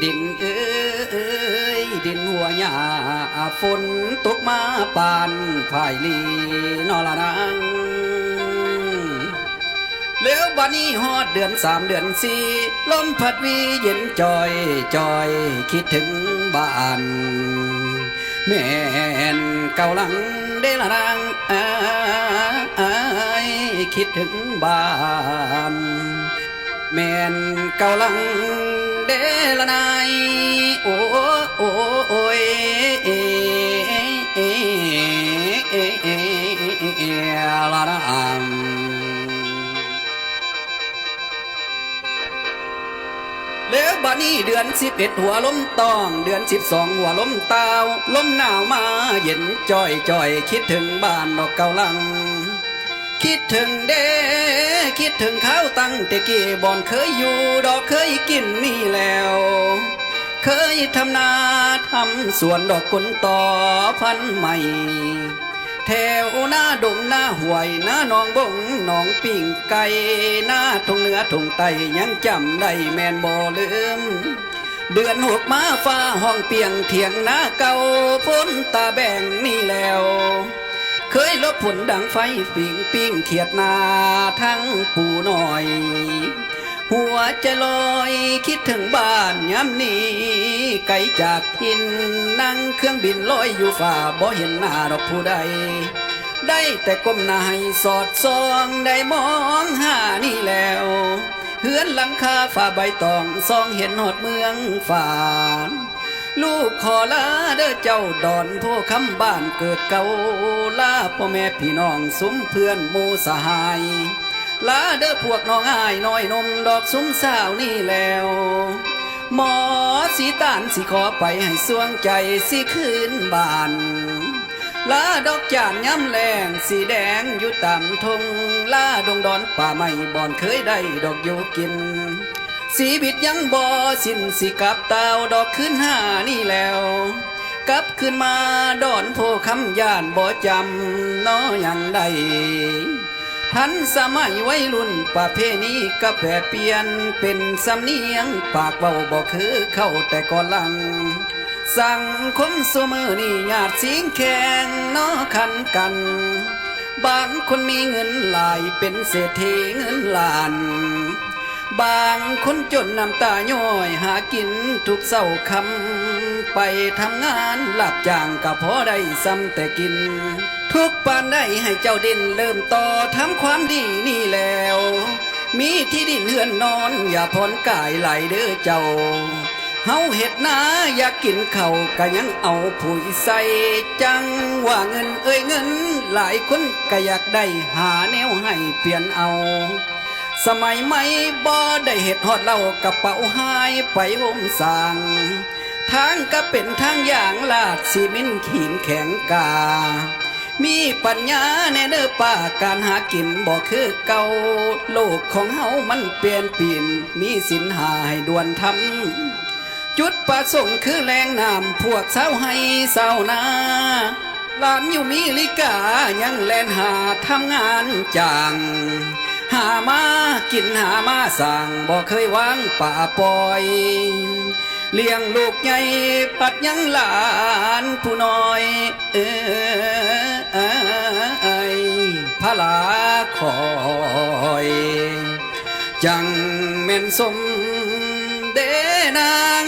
ดินเอ้ยดินหัวหญ้าฝนตกมาปานพายลีนอละนางแล้วบัดนี้ฮอดเดือน3เดือน4ลมพัดวีเย็นจอยจอยคิดถึงบ้านแม่นเก่าหลังเดละนางคิดถึงบ้านแม่นเก่าหลังเดละนายโอ้โอ้โอ้ยละนางแล้วบัดนี้เดือน11หัวลมตองเดือน12หัวลมตาวลมหนาวมาเย็นจ่อยจ่อยคิดถึงบ้านดอกเก่าหลังคิดถึงเด้คิดถึงข้าวตั้งแต่กี้บ่อนเคยอยู่ดอกเคยกินนี่แล้วเคยทำนาทำสวนดอกกุนต่อพันใหม่แถวหน้าดงหน้าห้วยหน้าหนองบงหนองปิ่งไก่หน้าทุ่งเหนือทุ่งใต้ยังจำได้แม่นบ่ลืมเดือน6มาฟ้าห้องเปียงเถียงหน้าเก่าพ้นตาแบ่งนี่แล้วเคยลบผลดังไฟปิ้งปิ้งเขียดนาทั้งปูน้อยหัวใจลอยคิดถึงบ้านย้ำนี้ไกลจากทินนั่งเครื่องบินลอยอยู่ฝ่าบ่เห็นหน้าดอกผู้ใดได้แต่ก้มหน้าให้สอดส่องได้มองหานี่แล้วเฮือนหลังคาฝ้าใบตองส่องเห็นหอดเมืองฝ่าลูกขอลาเด้อเจ้าดอนโพคำบ้านเกิดเก่าลาพ่อแม่พี่น้องซุ้มเพื่อนหมู่สหายลาเด้อพวกน้องอ้ายน้อยนมดอกซุ้มสาวนี่แล้วหมอสีตานสิขอไปให้สวงใจสิคืนบ้านลาดอกจานย้ำแรงสีแดงอยู่ตามทงลาดงดอนป่าไม้บ่อนเคยได้ดอกอยู่กินสีบิดยังบ่สิ้นสิกับเต้าดอกขึ้นหานี่แล้วกลับขึ้นมาดอนโพคำย่านบ่จำน้อยังได้ทันสมัยวัยรุ่นประเพณีก็แปรเปลี่ยนเป็นสำเนียงปากเบาบ่คือเข้าแต่ก่อนหลังสังคมสมือนี่ญาติสิงแข่งน้อขันกันบางคนมีเงินหลายเป็นเศรษฐีเงินล้านบางคนจนน้ำตาย้อยหากินทุกเศร้าคำไปทำงานหลับจ้างก็พอได้ซ้ำแต่กินทุกปานได้ให้เจ้าดินเริ่มต่อทำความดีนี่แล้วมีที่ดินเฮือนนอนอย่าพ้นกายไหลเด้อเจ้าเฮาเฮ็ดนาอยากกินข้าวก็ยังเอาปุ๋ยใส่จังว่าเงินเงินหลายคนก็อยากได้หาแนวให้เปลี่ยนเอาสมัยใหม่บ่ได้เฮ็ดฮอดเหล้ากระเป๋าหายไปห่มสางทางก็เป็นทางอย่างลาดซีเมนต์ขีนแข็งกามีปัญญาแน่เด้อป้าการหากินบ่คือเก่าโลกของเฮามันเปลี่ยนปีนมีสินหาให้ด่วนทำจุดประสงค์คือแรงน้ำพวกสาวให้สาวนาหลานอยู่มีลิกายังแล่นหาทำงานจ้างหามากินหามาสั่งบ่เคยวางป่าปล่อยเลี้ยงลูกใหญ่ปัดยังหลานผู้น้อยพระลาคอยจังแม่นสมเดนาง